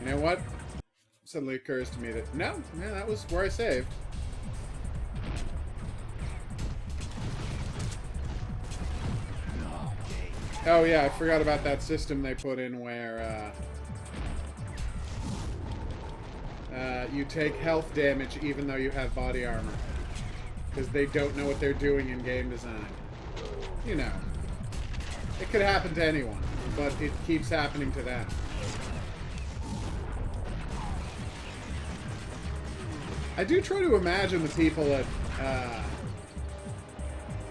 You know what? Suddenly occurs to me that, no, man, that was where I saved. Oh yeah, I forgot about that system they put in where you take health damage even though you have body armor. Because they don't know what they're doing in game design. You know. It could happen to anyone, but it keeps happening to them. I do try to imagine the people at,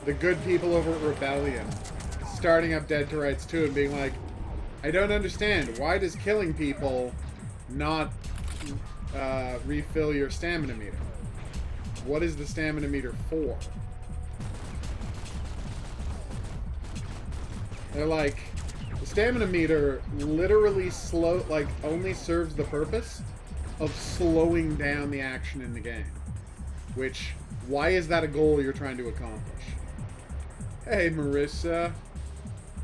the good people over at Rebellion, starting up Dead to Rights 2 and being like, I don't understand. Why does killing people not refill your stamina meter? What is the stamina meter for? They're like, the stamina meter literally only serves the purpose of slowing down the action in the game. Which, why is that a goal you're trying to accomplish? Hey, Marissa.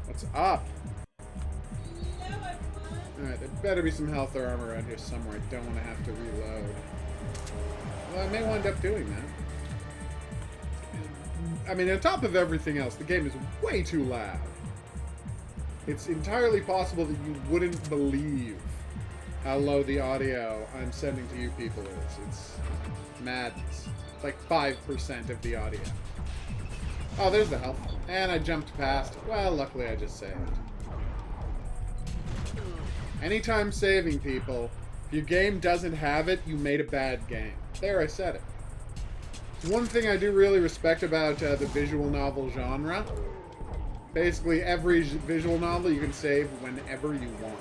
What's up? Alright, there better be some health or armor around here somewhere. I don't want to have to reload. Well, I may wind up doing that. I mean, on top of everything else, the game is way too loud. It's entirely possible that you wouldn't believe how low the audio I'm sending to you people is. It's madness. It's like 5% of the audio. Oh, there's the health. And I jumped past. Well, luckily I just saved. Anytime saving, people, if your game doesn't have it, you made a bad game. There, I said it. One thing I do really respect about the visual novel genre, basically every visual novel you can save whenever you want.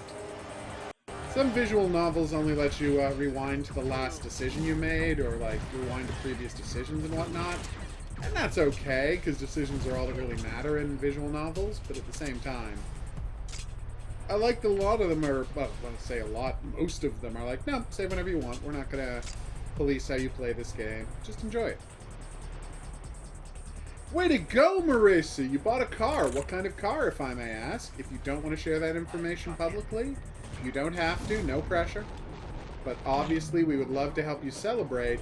Some visual novels only let you rewind to the last decision you made, or like rewind to previous decisions and whatnot. And that's okay, because decisions are all that really matter in visual novels, but at the same time, I like that a lot of them are, well, let's say a lot, most of them are like, no, save whenever you want. We're not going to police how you play this game. Just enjoy it. Way to go, Marissa! You bought a car. What kind of car, if I may ask? If you don't want to share that information publicly, you don't have to. No pressure. But obviously, we would love to help you celebrate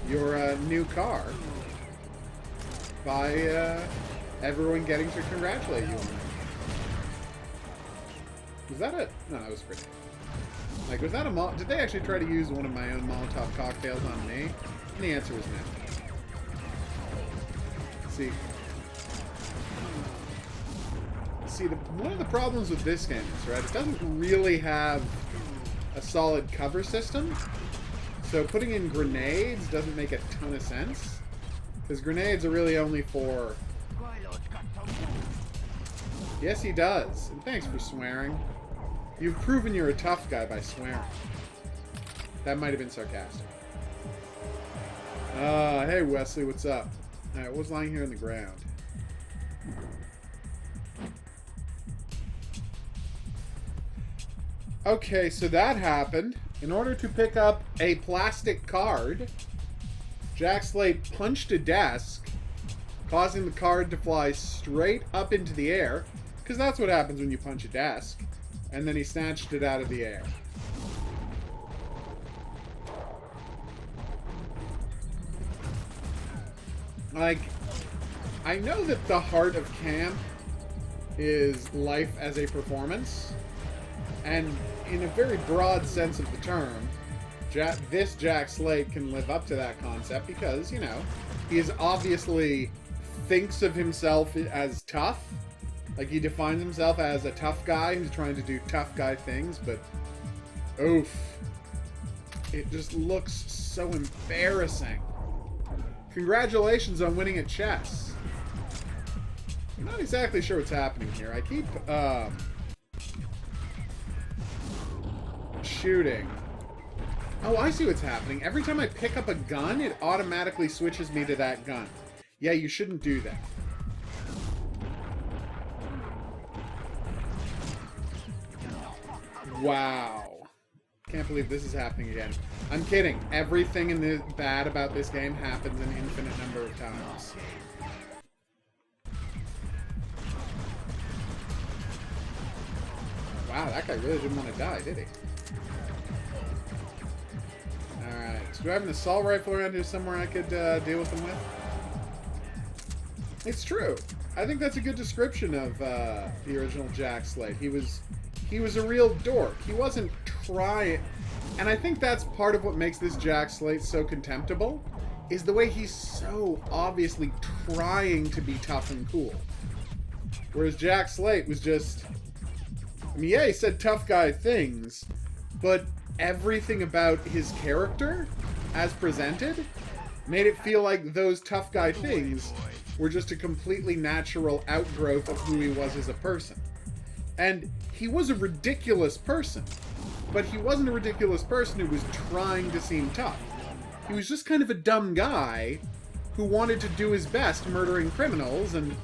your new car by everyone getting to congratulate you on it. Was that a... No, that was pretty. Like, was that a... Did they actually try to use one of my own Molotov cocktails on me? And the answer was no. See, one of the problems with this game is, right, it doesn't really have a solid cover system. So putting in grenades doesn't make a ton of sense. Because grenades are really only for... Yes, he does. And thanks for swearing. You've proven you're a tough guy by swearing. That might have been sarcastic. Hey Wesley, what's up? Alright, what's lying here on the ground? Okay, so that happened. In order to pick up a plastic card, Jack Slate punched a desk, causing the card to fly straight up into the air, because that's what happens when you punch a desk, and then he snatched it out of the air. Like, I know that the heart of camp is life as a performance, and in a very broad sense of the term, this Jack Slate can live up to that concept because, you know, he is obviously thinks of himself as tough. Like, he defines himself as a tough guy who's trying to do tough guy things, but oof. It just looks so embarrassing. Congratulations on winning at chess. I'm not exactly sure what's happening here. I keep, shooting. Oh, I see what's happening. Every time I pick up a gun, it automatically switches me to that gun. Yeah, you shouldn't do that. Wow. Can't believe this is happening again. I'm kidding. Everything in the bad about this game happens an infinite number of times. Wow, that guy really didn't want to die, did he? Alright, so do I have an assault rifle around here somewhere I could deal with them with? It's true. I think that's a good description of the original Jack Slate. He was a real dork. He wasn't trying... And I think that's part of what makes this Jack Slate so contemptible, is the way he's so obviously trying to be tough and cool. Whereas Jack Slate was just... I mean, yeah, he said tough guy things, but everything about his character, as presented, made it feel like those tough guy things were just a completely natural outgrowth of who he was as a person. And he was a ridiculous person, but he wasn't a ridiculous person who was trying to seem tough. He was just kind of a dumb guy who wanted to do his best murdering criminals, and,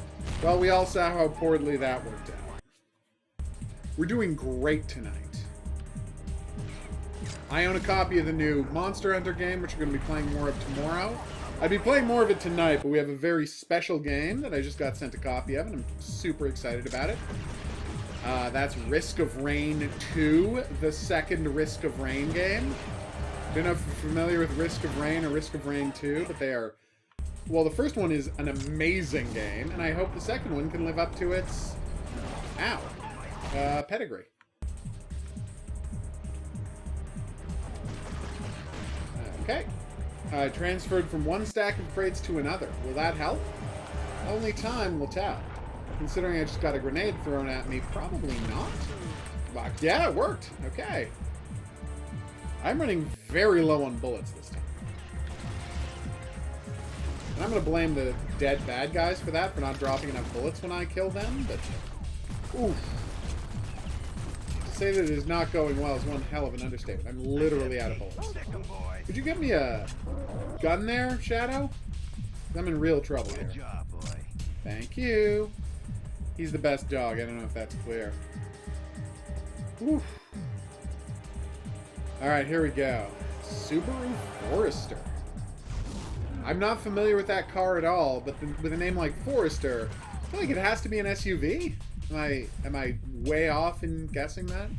well, we all saw how poorly that worked out. We're doing great tonight. I own a copy of the new Monster Hunter game, which we're going to be playing more of tomorrow. I'd be playing more of it tonight, but we have a very special game that I just got sent a copy of, and I'm super excited about it. That's Risk of Rain 2, the second Risk of Rain game. Don't know if you're familiar with Risk of Rain or Risk of Rain 2, but they are... Well, the first one is an amazing game, and I hope the second one can live up to its... pedigree. Okay. I transferred from one stack of crates to another. Will that help? Only time will tell. Considering I just got a grenade thrown at me, probably not. But yeah, it worked. Okay. I'm running very low on bullets this time. And I'm going to blame the dead bad guys for that, for not dropping enough bullets when I kill them, but... Oof. To say that it is not going well is one hell of an understatement. I'm literally out of bullets. Could you give me a gun there, Shadow? I'm in real trouble here. Thank you. He's the best dog. I don't know if that's clear. Oof. Alright, here we go. Subaru Forester. I'm not familiar with that car at all, but with a name like Forester, I feel like it has to be an SUV. Am I way off in guessing that?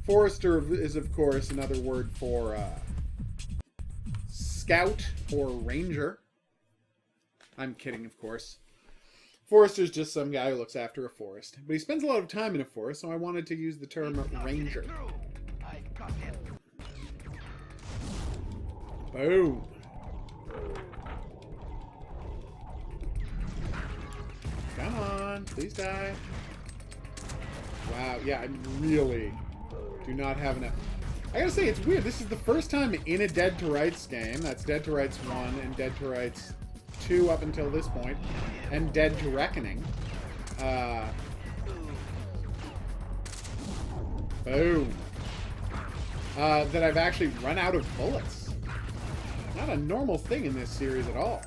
Forester is, of course, another word for scout or ranger. I'm kidding, of course. Forester's just some guy who looks after a forest. But he spends a lot of time in a forest, so I wanted to use the term ranger. Boom. Come on, please die. Wow, yeah, I really do not have enough. I gotta say, it's weird. This is the first time in a Dead to Rights game, that's Dead to Rights 1 and Dead to Rights 2 up until this point, and Dead to Reckoning. Boom. That I've actually run out of bullets. Not a normal thing in this series at all.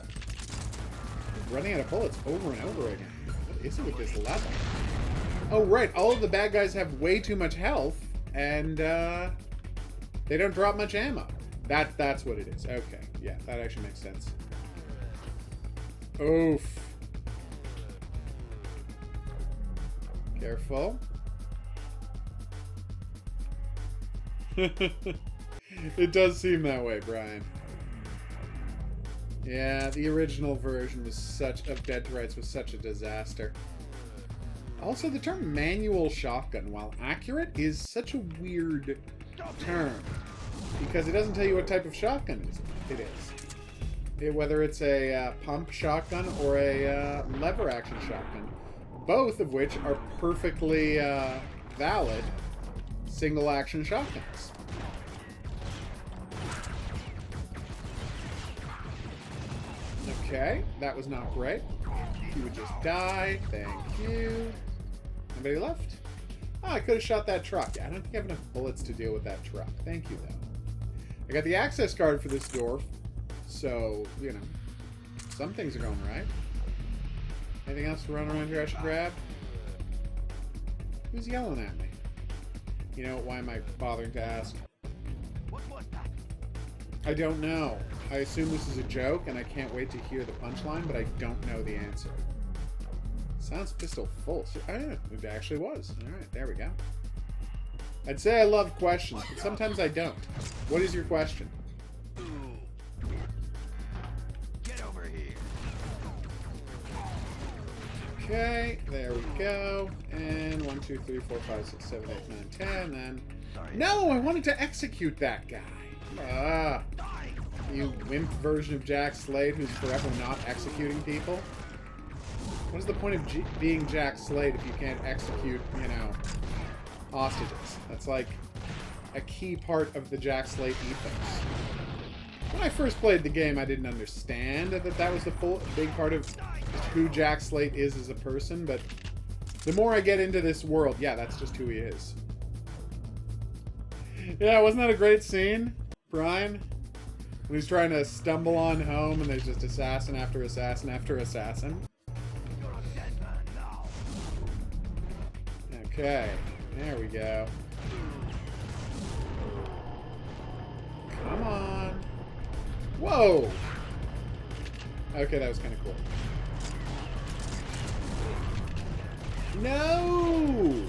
Running out of bullets over and over again. What is it with this level? Oh, right. All of the bad guys have way too much health, and they don't drop much ammo. That's what it is. Okay. Yeah, that actually makes sense. Oof. Careful. It does seem that way, Brian. Yeah, the original version of Dead to Rights was such a disaster. Also, the term manual shotgun, while accurate, is such a weird term. Because it doesn't tell you what type of shotgun it is. Whether it's a pump shotgun or a lever action shotgun. Both of which are perfectly valid single action shotguns. Okay, that was not great. He would just die. Thank you. Anybody left? Oh, I could have shot that truck. I don't think I have enough bullets to deal with that truck. Thank you, though. I got the access card for this door, so, you know, some things are going right. Anything else to run around here I should grab? Who's yelling at me? You know, why am I bothering to ask? I don't know. I assume this is a joke, and I can't wait to hear the punchline, but I don't know the answer. Sounds pistol full. So, it actually was. Alright, there we go. I'd say I love questions, but sometimes I don't. What is your question? Get over here. Okay, there we go. And 1, 2, 3, 4, 5, 6, 7, 8, 9, 10, and... No, I wanted to execute that guy. You wimp version of Jack Slade who's forever not executing people. What is the point of being Jack Slade if you can't execute, you know, hostages? That's like a key part of the Jack Slade ethos. When I first played the game, I didn't understand that was the big part of who Jack Slade is as a person, but the more I get into this world, yeah, that's just who he is. Yeah, wasn't that a great scene, Brian? When he's trying to stumble on home and there's just assassin after assassin after assassin. Okay, there we go. Come on. Whoa! Okay, that was kind of cool. No!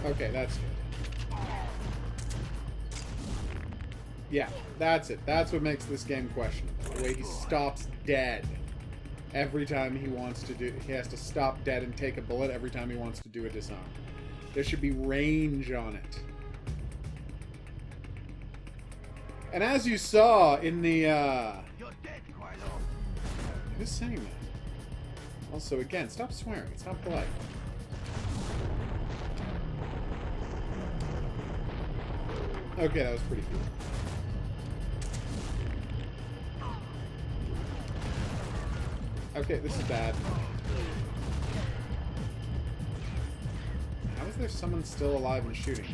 Okay, that's good. Yeah, that's it. That's what makes this game questionable. The way he stops dead every time he wants to do... He has to stop dead and take a bullet every time he wants to do a disarm. There should be range on it. And as you saw in the... Who's saying that? Also, again, stop swearing. It's not polite. Okay, that was pretty cool. Okay, this is bad. How is there someone still alive and shooting?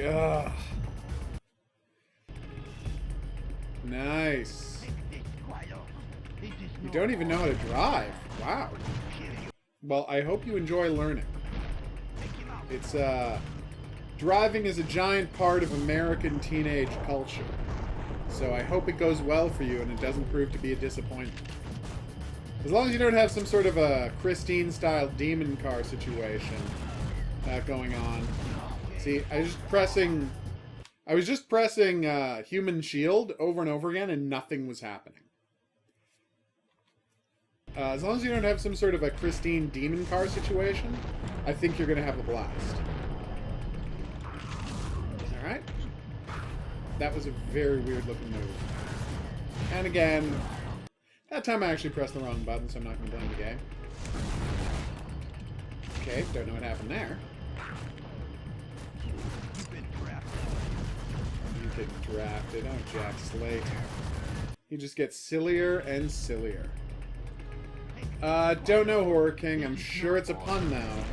Ugh. Nice. You don't even know how to drive. Wow. Well, I hope you enjoy learning. It's, driving is a giant part of American teenage culture. So I hope it goes well for you and it doesn't prove to be a disappointment. As long as you don't have some sort of a Christine-style demon car situation going on. See, I was just pressing human shield over and over again and nothing was happening. As long as you don't have some sort of a Christine demon car situation, I think you're going to have a blast. Alright. That was a very weird looking move. And again, that time I actually pressed the wrong button, so I'm not going to blame the game. Okay, don't know what happened there. You've been drafted. Oh, Jack Slate. You just get sillier and sillier. Don't know, Horror King. I'm sure it's a pun now.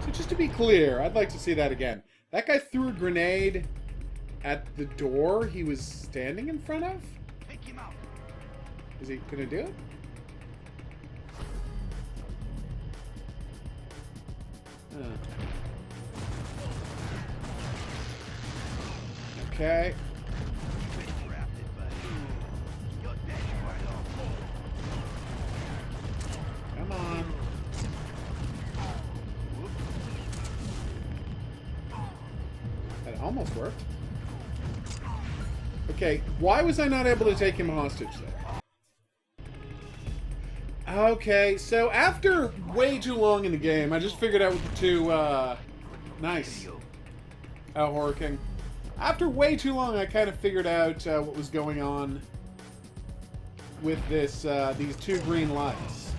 So just to be clear, I'd like to see that again. That guy threw a grenade at the door he was standing in front of? Is he gonna do it? Okay. Come on. That almost worked. Okay, why was I not able to take him hostage there? Okay, so after way too long in the game, I just figured out nice. Oh, Horror King. After way too long, I kind of figured out what was going on with this these two green lights.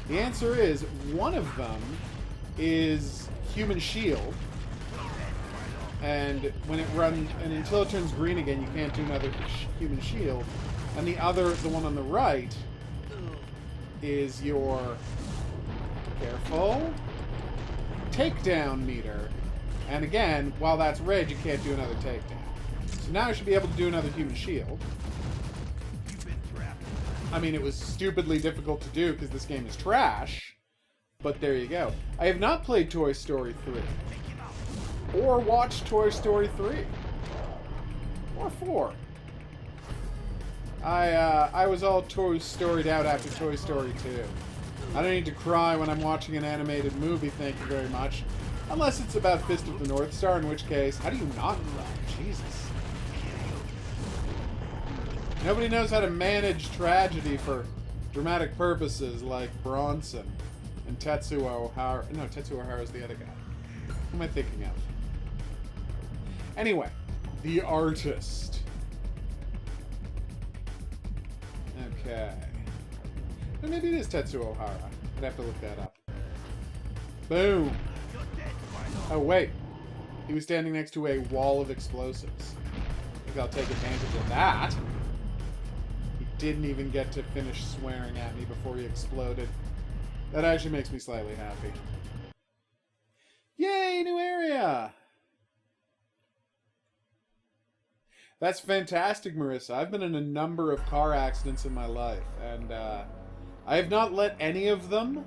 The answer is one of them is human shield, and when it runs and until it turns green again, you can't do another human shield. And the other, the one on the right, is your careful takedown meter. And again, while that's red, you can't do another takedown. So now I should be able to do another human shield. I mean, it was stupidly difficult to do because this game is trash. But there you go. I have not played Toy Story 3. Or watched Toy Story 3. Or 4. I was all Toy Storied out after Toy Story 2. I don't need to cry when I'm watching an animated movie, thank you very much. Unless it's about Fist of the North Star, in which case, how do you not cry? Jesus. Nobody knows how to manage tragedy for dramatic purposes like Bronson and Tetsuo Ohara. No, Tetsuo Ohara is the other guy. Who am I thinking of? Anyway, the artist. Okay. Or maybe it is Tetsuo Ohara. I'd have to look that up. Boom. Oh, wait. He was standing next to a wall of explosives. I think I'll take advantage of that. He didn't even get to finish swearing at me before he exploded. That actually makes me slightly happy. Yay, new area! That's fantastic, Marissa. I've been in a number of car accidents in my life, and I have not let any of them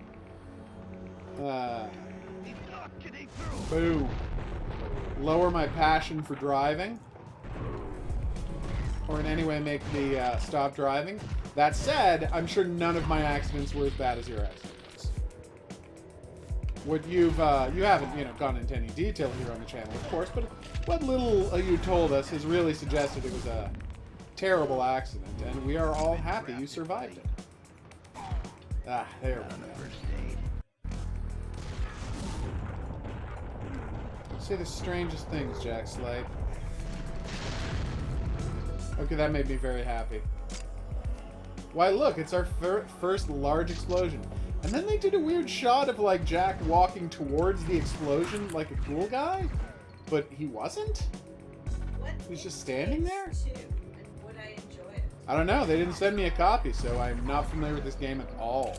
boom, lower my passion for driving, or in any way make me stop driving. That said, I'm sure none of my accidents were as bad as your accidents. What you haven't, gone into any detail here on the channel, of course, but what little you told us has really suggested it was a terrible accident, and we are all happy you survived it. Ah, there we go. Say the strangest things, Jack Slate. Okay, that made me very happy. Why, look, it's our first large explosion. And then they did a weird shot of, like, Jack walking towards the explosion like a cool guy. But he wasn't? He's just standing there? And would I enjoy it? I don't know. They didn't send me a copy, so I'm not familiar with this game at all.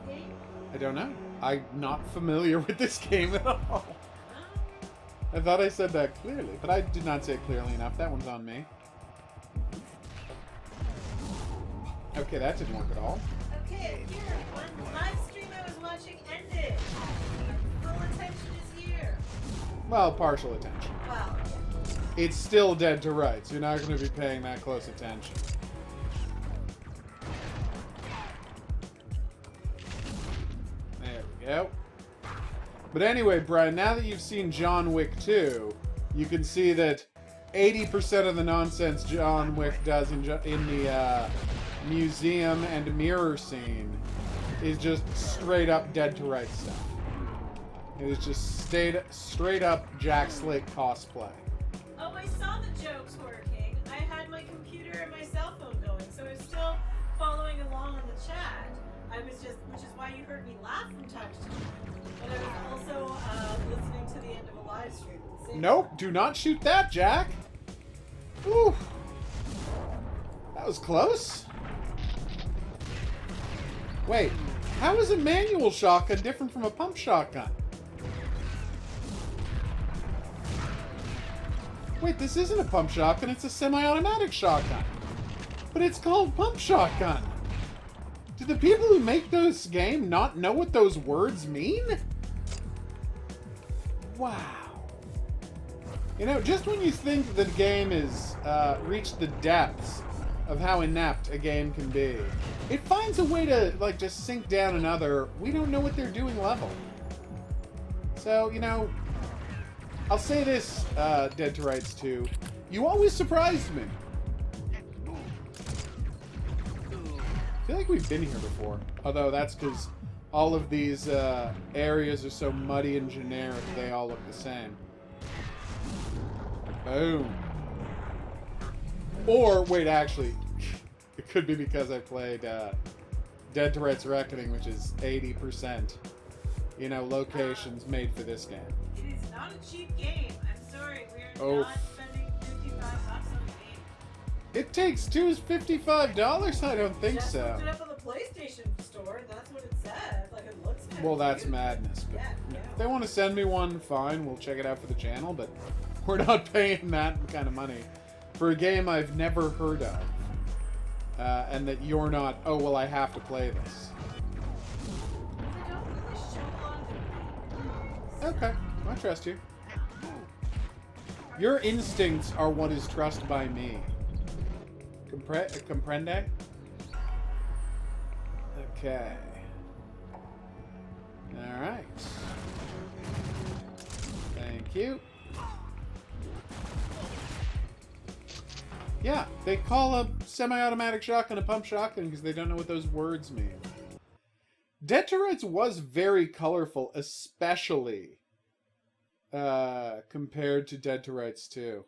Yeah. I don't know. I'm not familiar with this game at all. I thought I said that clearly, but I did not say it clearly enough. That one's on me. Okay, that didn't work at all. Okay, here, one live stream I was watching ended. Full attention is here. Well, partial attention. Well, It's still dead to rights. You're not going to be paying that close attention. There we go. But anyway, Brian, now that you've seen John Wick 2, you can see that 80% of the nonsense John Wick does in the museum and mirror scene is just straight up dead to rights stuff. It is just straight up Jack Slate cosplay. oh, I saw the jokes working. I had my computer and my cell phone going, so I was still following along on the chat. Which is why you heard me laugh from time to time. But I was also listening to the end of a live stream at the same Nope, time. do not shoot that, Jack. Ooh. That was close. Wait, how is a manual shotgun different from a pump shotgun? Wait, this isn't a pump shotgun, it's a semi-automatic shotgun. But it's called pump shotgun. Did the people who make this game not know what those words mean? Wow. You know, just when you think the game has reached the depths of how inept a game can be, it finds a way to, like, just sink down another, we don't know what they're doing level. So, you know, I'll say this, Dead to Rights 2, you always surprised me. I feel like we've been here before. Although that's because all of these areas are so muddy and generic, they all look the same. Boom. Or, wait, actually, it could be because I played Dead to Rights Reckoning, which is 80%, you know, locations made for this game. It is not a cheap game. I'm sorry, we're Oh. not spending $55 on the game. It takes two is $55? I don't think Just so. looked it up on the PlayStation Store, and that's what it said. Like, it looks kind Well, of that's cute. madness. But Yeah. if they want to send me one, fine. We'll check it out for the channel, but we're not paying that kind of money for a game I've never heard of. And that you're not, oh, well, I have to play this. They don't really show a lot of their games. Okay, I trust you. Your instincts are what is trust by me. Comprende? Okay. Alright. Thank you. Yeah, they call a semi-automatic shotgun a pump shotgun because they don't know what those words mean. Dead to Rights was very colorful, especially compared to Dead to Rights 2.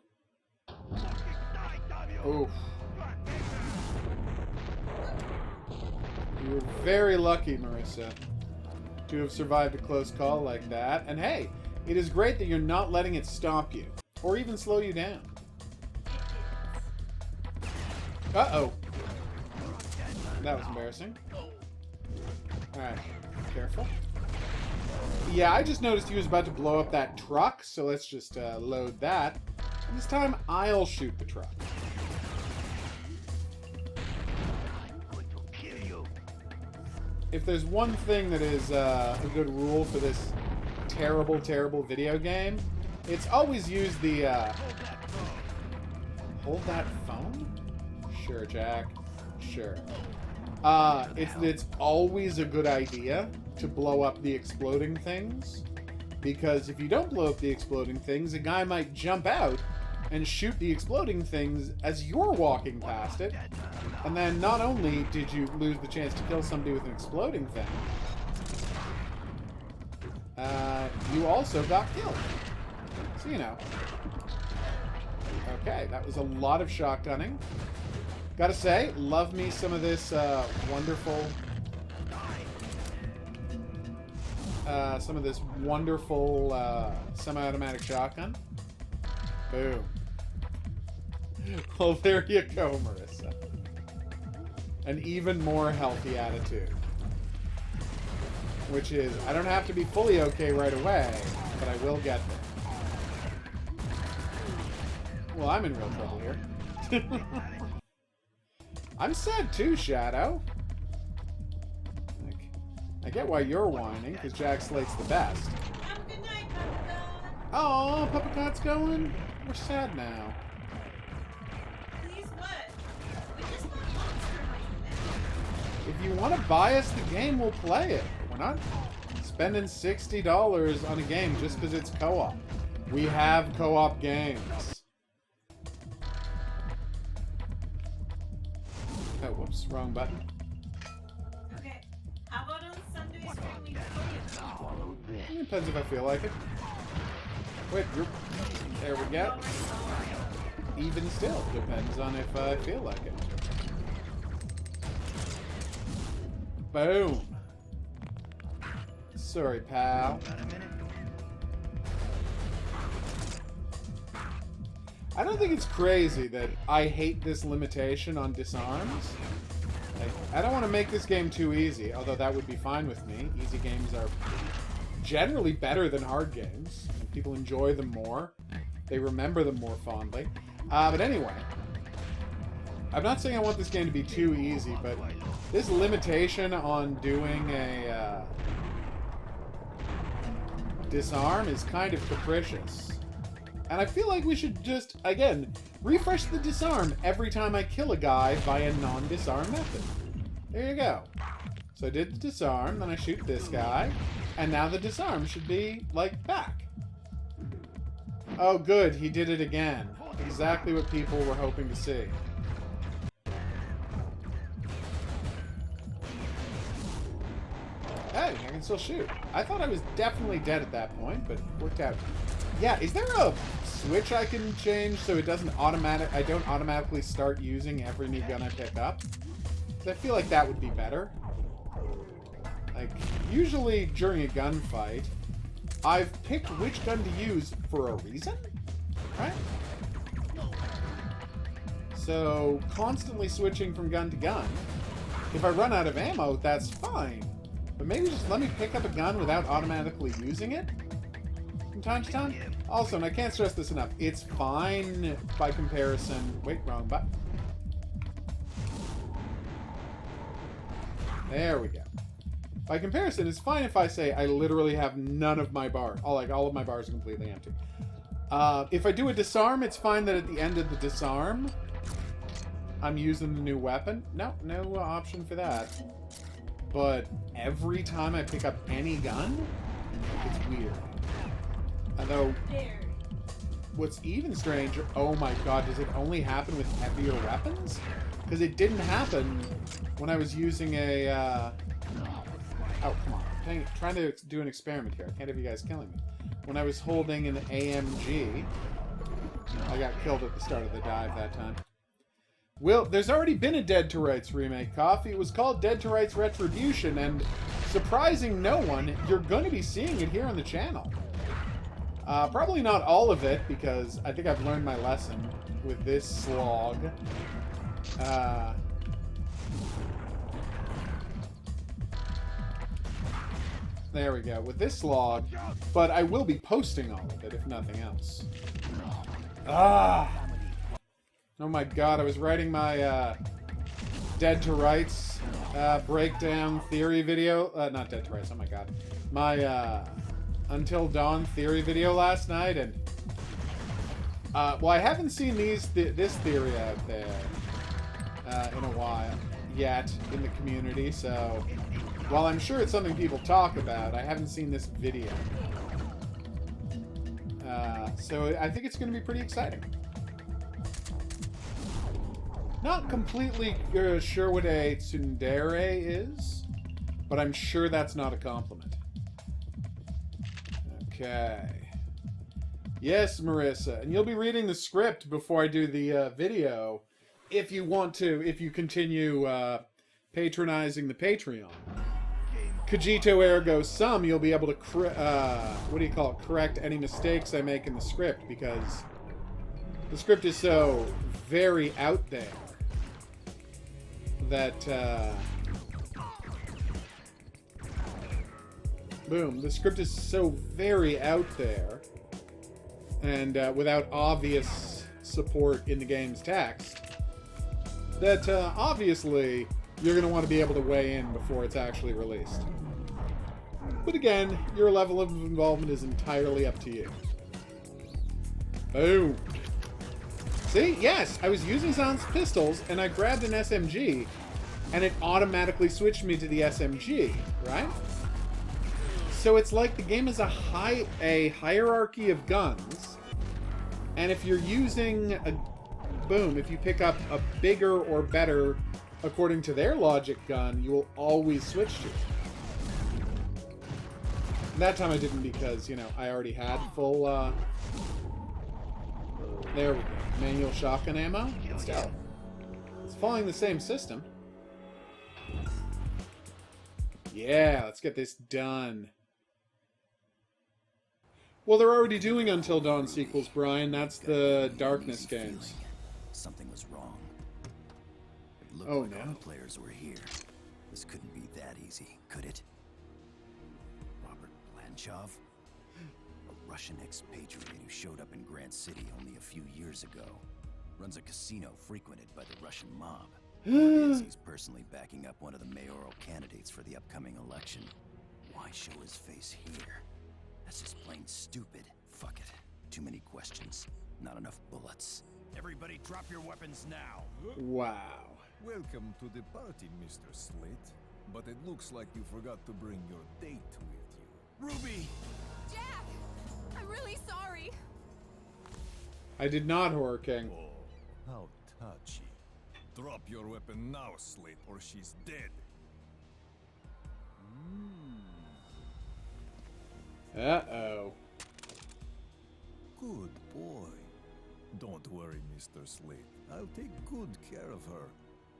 Oof. You were very lucky, Marissa, to have survived a close call like that. And hey, it is great that you're not letting it stop you, or even slow you down. Uh-oh. That was embarrassing. Alright, careful. Yeah, I just noticed he was about to blow up that truck, so let's just load that. And this time, I'll shoot the truck. If there's one thing that is a good rule for this terrible, terrible video game, it's always use the... Hold that phone? Sure, Jack. Sure. It's always a good idea to blow up the exploding things, because if you don't blow up the exploding things, a guy might jump out and shoot the exploding things as you're walking past it, and then not only did you lose the chance to kill somebody with an exploding thing, you also got killed. So, you know. Okay, that was a lot of shotgunning. Gotta say, love me some of this wonderful semi-automatic shotgun. Boom. Well, there you go, Marissa. An even more healthy attitude. Which is, I don't have to be fully okay right away, but I will get there. Well, I'm in real trouble here. I'm sad too, Shadow. Like, I get why you're whining, because Jack Slate's the best. Have a good night, Papa God. Oh, Papa God's going? We're sad now. Please what? We just bought Monster Hunter. If you want to buy us the game, we'll play it. We're not spending $60 on a game just because it's co-op. We have co-op games. Oh, whoops, wrong button. Okay. How about on Sunday stream we play it? It depends if I feel like it. Wait, there we go. Even still, depends on if I feel like it. Boom. Sorry, pal. I don't think it's crazy that I hate this limitation on disarms. Like, I don't want to make this game too easy, although that would be fine with me. Easy games are generally better than hard games. People enjoy them more. They remember them more fondly. But anyway, I'm not saying I want this game to be too easy, but this limitation on doing a disarm is kind of capricious. And I feel like we should just, again, refresh the disarm every time I kill a guy by a non-disarm method. There you go. So I did the disarm, then I shoot this guy, and now the disarm should be, like, back. Oh, good, he did it again. Exactly what people were hoping to see. Hey, I can still shoot. I thought I was definitely dead at that point, but it worked out. Yeah, is there a switch I can change so it doesn't I don't automatically start using every new gun I pick up? 'Cause I feel like that would be better. Like, usually during a gunfight, I've picked which gun to use for a reason, right? So, constantly switching from gun to gun. If I run out of ammo, that's fine. But maybe just let me pick up a gun without automatically using it from time to time. Also, and I can't stress this enough, it's fine by comparison. Wait, wrong button. There we go. By comparison, it's fine if I say I literally have none of my bars. All of my bars are completely empty. If I do a disarm, it's fine that at the end of the disarm, I'm using the new weapon. No option for that. But every time I pick up any gun, it's weird. Although, what's even stranger, oh my god, does it only happen with heavier weapons? Because it didn't happen when I was using a, oh, come on. Dang it. Trying to do an experiment here. I can't have you guys killing me. When I was holding an AMG, I got killed at the start of the dive that time. Well, there's already been a Dead to Rights remake, Coffee. It was called Dead to Rights Retribution, and surprising no one, you're going to be seeing it here on the channel. Probably not all of it, because I think I've learned my lesson with this slog. There we go, with this slog, but I will be posting all of it, if nothing else. Oh my god, I was writing my Dead to Rights breakdown theory video. Not Dead to Rights, oh my god. My Until Dawn theory video last night, and well, I haven't seen this theory out there in a while yet in the community, so while I'm sure it's something people talk about, I haven't seen this video. So I think it's going to be pretty exciting. Not completely sure what a tsundere is, but I'm sure that's not a compliment. Okay. Yes, Marissa, and you'll be reading the script before I do the video, if you want to, if you continue patronizing the Patreon. Cogito ergo sum, you'll be able to, correct any mistakes I make in the script, because the script is so very out there that, boom, the script is so very out there, and without obvious support in the game's text, that obviously you're going to want to be able to weigh in before it's actually released. But again, your level of involvement is entirely up to you. Boom. See? Yes, I was using silenced pistols, and I grabbed an SMG, and it automatically switched me to the SMG, right? So it's like the game is a hierarchy of guns, and if you're using a... Boom, if you pick up a bigger or better, according to their logic, gun, you will always switch to it. That time I didn't because, you know, I already had full, there we go. Manual shotgun ammo? Still. It's following the same system. Yeah, let's get this done. Well, they're already doing Until Dawn sequels, Brian. That's the Darkness games. Something was wrong. It looked like all the players were here. This couldn't be that easy, could it? Robert Blanchov? A Russian expatriate who showed up in Grant City only a few years ago. Runs a casino frequented by the Russian mob. He's personally backing up one of the mayoral candidates for the upcoming election. Why show his face here? That's just plain stupid. Fuck it. Too many questions. Not enough bullets. Everybody drop your weapons now. Wow. Welcome to the party, Mr. Slate. But it looks like you forgot to bring your date with you. Ruby! Jack! I'm really sorry. I did not, Horror King. Oh, how touchy. Drop your weapon now, Slate, or she's dead. Uh-oh. Good boy. Don't worry, Mr. Slate. I'll take good care of her.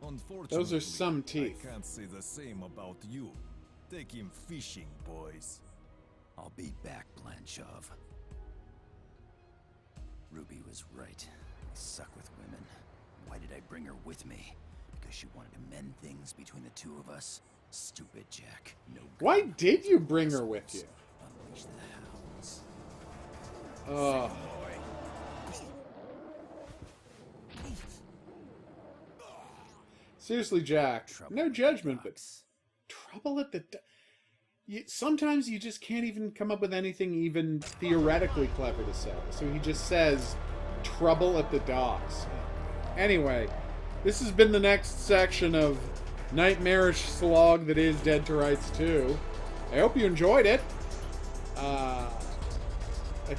Unfortunately, Those are some teeth. I can't say the same about you. Take him fishing, boys. I'll be back, Blanchov. Ruby was right. I suck with women. Why did I bring her with me? Because she wanted to mend things between the two of us? Stupid Jack. No good. Why did you bring her with you? Unleash the hounds. Oh. Seriously, Jack. No judgment, but trouble at the... sometimes you just can't even come up with anything even theoretically clever to say. So he just says, trouble at the docks. Anyway, this has been the next section of nightmarish slog that is Dead to Rights 2. I hope you enjoyed it. I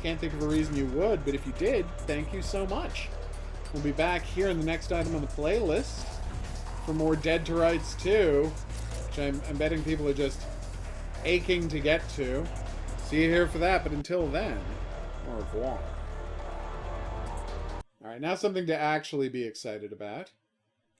can't think of a reason you would, but if you did, thank you so much. We'll be back here in the next item on the playlist for more Dead to Rights 2, which I'm betting people are just aching to get to. See you here for that, but until then, au revoir. Alright, now something to actually be excited about.